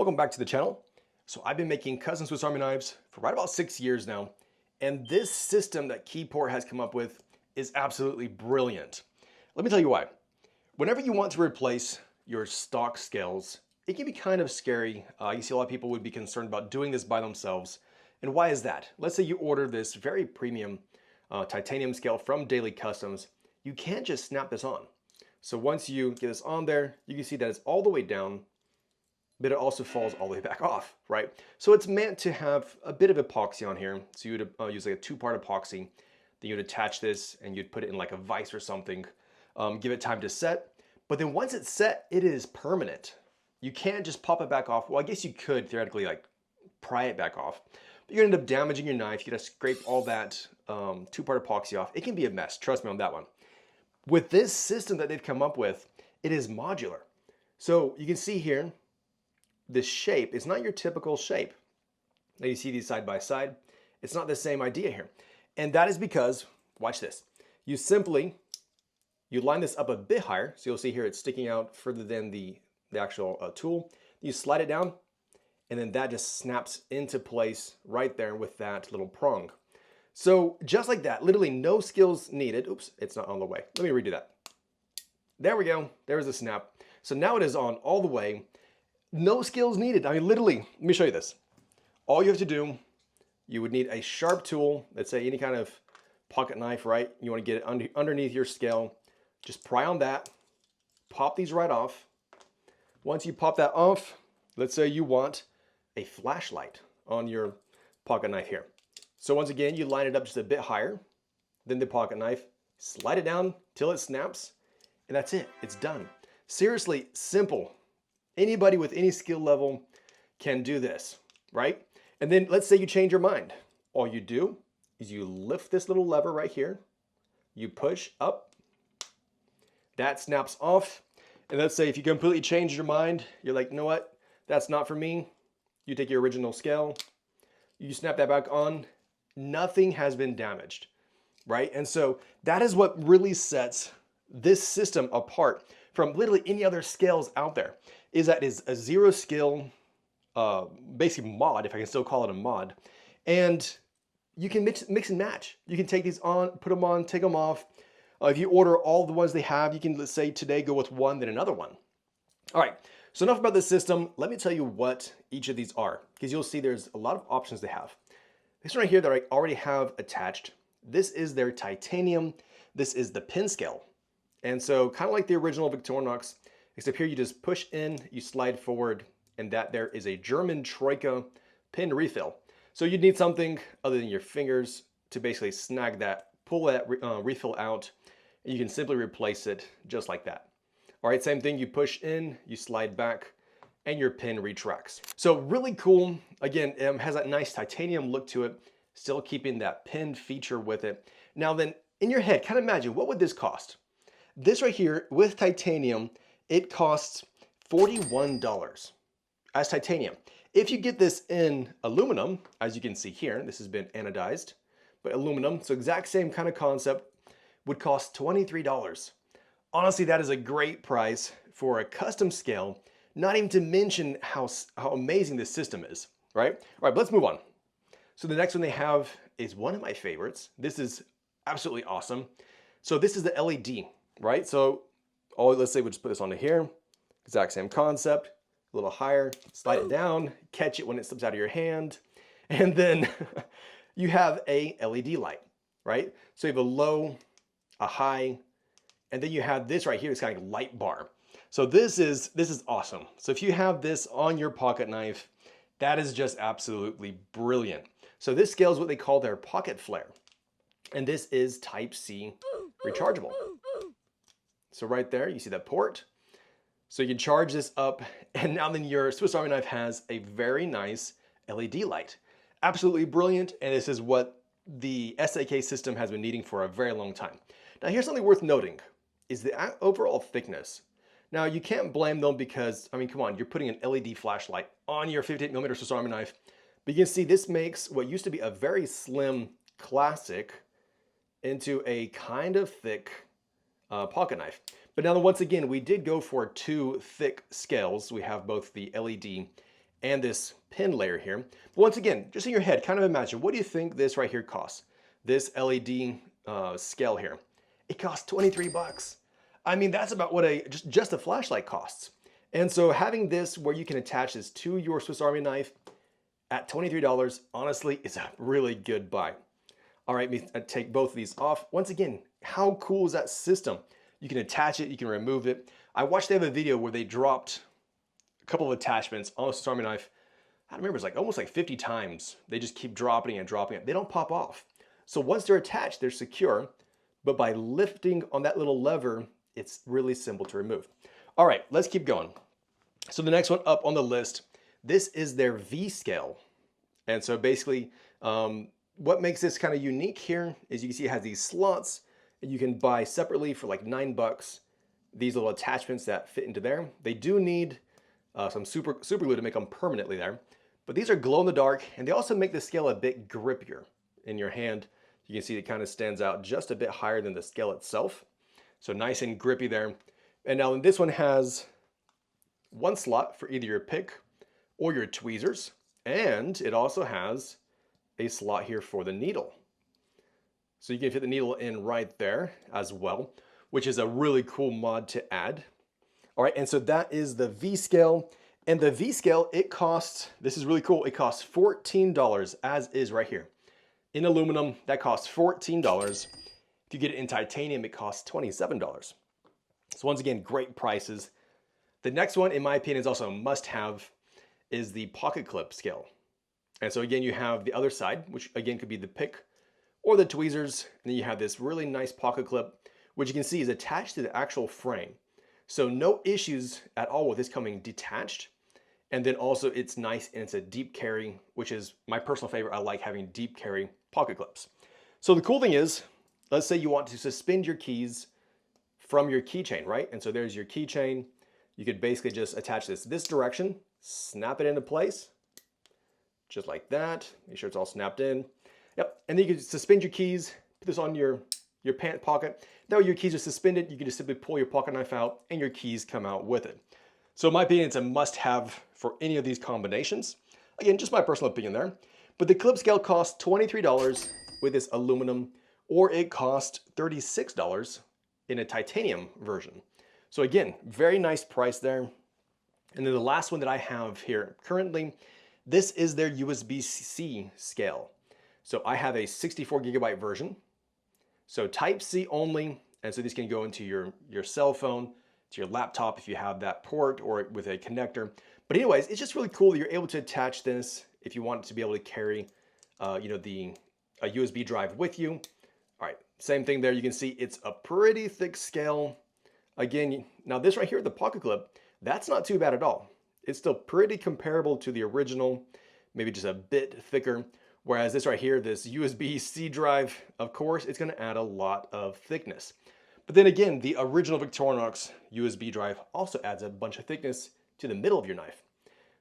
Welcome back to the channel. So I've been making custom Swiss Army knives for right about 6 years now, and this system that Keyport has come up with is absolutely brilliant. Let me tell you why. Whenever you want to replace your stock scales, it can be kind of scary. You see a lot of people would be concerned about doing this by themselves. And why is that? Let's say you order this very premium titanium scale from Daily Customs. You can't just snap this on. So once you get this on there, you can see that it's all the way down, but it also falls all the way back off, right? So it's meant to have a bit of epoxy on here. So you would use like a 2-part epoxy. Then you'd attach this and you'd put it in like a vise or something, give it time to set. But then once it's set, it is permanent. You can't just pop it back off. Well, I guess you could theoretically like pry it back off, but you're gonna end up damaging your knife. You gotta scrape all that 2-part epoxy off. It can be a mess, trust me on that one. With this system that they've come up with, it is modular. So you can see here, this shape is not your typical shape. Now you see these side by side. It's not the same idea here. And that is because, watch this. You line this up a bit higher. So you'll see here it's sticking out further than the actual tool. You slide it down and then that just snaps into place right there with that little prong. So just like that, literally no skills needed. Oops, it's not on the way. Let me redo that. There we go. There's the snap. So now it is on all the way. No skills needed. I mean, literally, let me show you this. All you have to do, you would need a sharp tool, let's say any kind of pocket knife, right? You want to get it underneath your scale. Just pry on that, pop these right off. Once you pop that off, let's say you want a flashlight on your pocket knife here. So once again, you line it up just a bit higher than the pocket knife, slide it down till it snaps, and that's it. It's done. Seriously, simple. Anybody with any skill level can do this, right? And then let's say you change your mind. All you do is you lift this little lever right here, you push up, that snaps off. And let's say if you completely change your mind, you're like, you know what? That's not for me. You take your original scale, you snap that back on, nothing has been damaged, right? And so that is what really sets this system apart from literally any other scales out there, is that it is a zero skill, basically mod, if I can still call it a mod. And you can mix and match. You can take these on, put them on, take them off. If you order all the ones they have, you can, let's say today, go with one, then another one. All right, so enough about this system. Let me tell you what each of these are, because you'll see there's a lot of options they have. This one right here that I already have attached, this is their titanium. This is the pin scale. And so kind of like the original Victorinox, except here you just push in, you slide forward, and that there is a German Troika pin refill. So you'd need something other than your fingers to basically snag that, pull that refill out, and you can simply replace it just like that. All right, same thing, you push in, you slide back, and your pin retracts. So really cool. Again, it has that nice titanium look to it, still keeping that pin feature with it. Now then, in your head, kind of imagine, what would this cost? This right here with titanium, it costs $41 as titanium. If you get this in aluminum, as you can see here, this has been anodized, but aluminum, so exact same kind of concept, would cost $23. Honestly, that is a great price for a custom scale, not even to mention how amazing this system is, right? All right, but let's move on. So the next one they have is one of my favorites. This is absolutely awesome. So this is the LED. Right? So let's say we just put this onto here, exact same concept, a little higher, slide it down, catch it when it slips out of your hand, and then you have a LED light, right? So you have a low, a high, and then you have this right here, it's kind of like a light bar. So this is awesome. So if you have this on your pocket knife, that is just absolutely brilliant. So this scale is what they call their pocket flare, and this is Type-C rechargeable. So right there, you see that port. So you can charge this up, and now then your Swiss Army knife has a very nice LED light. Absolutely brilliant, and this is what the SAK system has been needing for a very long time. Now here's something worth noting, is the overall thickness. Now you can't blame them because, I mean, come on, you're putting an LED flashlight on your 58mm Swiss Army knife, but you can see this makes what used to be a very slim classic into a kind of thick pocket knife. But now once again, we did go for 2 thick scales. We have both the LED and this pin layer here. But once again, just in your head, kind of imagine, what do you think this right here costs? This LED scale here. It costs 23 bucks. I mean, that's about what just a flashlight costs. And so having this where you can attach this to your Swiss Army knife at $23, honestly, is a really good buy. All right, let me take both of these off. Once again, how cool is that system? You can attach it, you can remove it. I watched, they have a video where they dropped a couple of attachments on the Swiss Army knife. I don't remember, it's like almost like 50 times. They just keep dropping it and dropping it. They don't pop off. So once they're attached, they're secure, but by lifting on that little lever, it's really simple to remove. All right, let's keep going. So the next one up on the list, this is their Vcale. And so basically, what makes this kind of unique here is you can see it has these slots, and you can buy separately for like $9 these little attachments that fit into there. They do need some super glue to make them permanently there, but these are glow in the dark, and they also make the scale a bit grippier in your hand. You can see it kind of stands out just a bit higher than the scale itself. So nice and grippy there. And now this one has one slot for either your pick or your tweezers, and it also has a slot here for the needle. So you can fit the needle in right there as well, which is a really cool mod to add. All right, and so that is the Vcale. And the Vcale, it costs, this is really cool, it costs $14 as is right here. In aluminum, that costs $14. If you get it in titanium, it costs $27. So once again, great prices. The next one, in my opinion, is also a must-have, is the pocket clip scale. And so again, you have the other side, which again could be the pick or the tweezers, and then you have this really nice pocket clip, which you can see is attached to the actual frame. So no issues at all with this coming detached. And then also it's nice and it's a deep carry, which is my personal favorite. I like having deep carry pocket clips. So the cool thing is, let's say you want to suspend your keys from your keychain, right? And so there's your keychain. You could basically just attach this direction, snap it into place, just like that. Make sure it's all snapped in. Yep, and then you can suspend your keys, put this on your pant pocket. That way your keys are suspended. You can just simply pull your pocket knife out and your keys come out with it. So in my opinion, it's a must-have for any of these combinations. Again, just my personal opinion there. But the clip scale costs $23 with this aluminum, or it costs $36 in a titanium version. So again, very nice price there. And then the last one that I have here currently, this is their USB-C scale. So I have a 64 gigabyte version. So Type-C only, and so these can go into your cell phone, to your laptop if you have that port, or with a connector. But anyways, it's just really cool that you're able to attach this if you want to be able to carry a USB drive with you. All right, same thing there. You can see it's a pretty thick scale. Again, now this right here, the pocket clip, that's not too bad at all. It's still pretty comparable to the original, maybe just a bit thicker. Whereas this right here, this USB-C drive, of course, it's gonna add a lot of thickness. But then again, the original Victorinox USB drive also adds a bunch of thickness to the middle of your knife.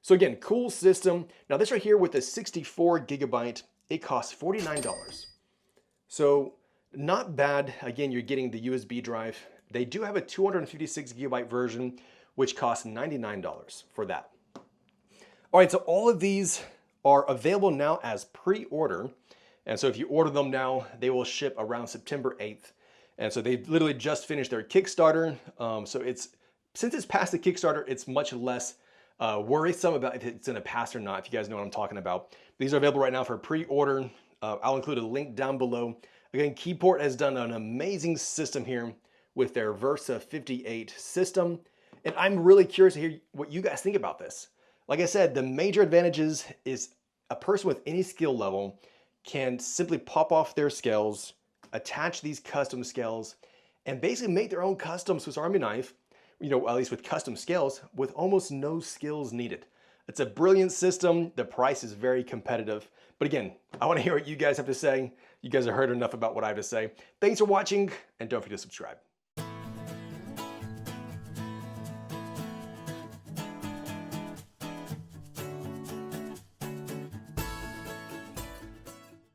So again, cool system. Now this right here with the 64 gigabyte, it costs $49. So not bad. Again, you're getting the USB drive. They do have a 256 gigabyte version, which costs $99 for that. All right, so all of these are available now as pre-order. And so if you order them now, they will ship around September 8th. And so they literally just finished their Kickstarter. So since it's past the Kickstarter, it's much less worrisome about if it's gonna pass or not, if you guys know what I'm talking about. These are available right now for pre-order. I'll include a link down below. Again, Keyport has done an amazing system here with their Versa 58 system. And I'm really curious to hear what you guys think about this. Like I said, the major advantages is a person with any skill level can simply pop off their scales, attach these custom scales, and basically make their own custom Swiss Army knife, at least with custom scales, with almost no skills needed. It's a brilliant system. The price is very competitive. But again, I want to hear what you guys have to say. You guys have heard enough about what I have to say. Thanks for watching, and don't forget to subscribe.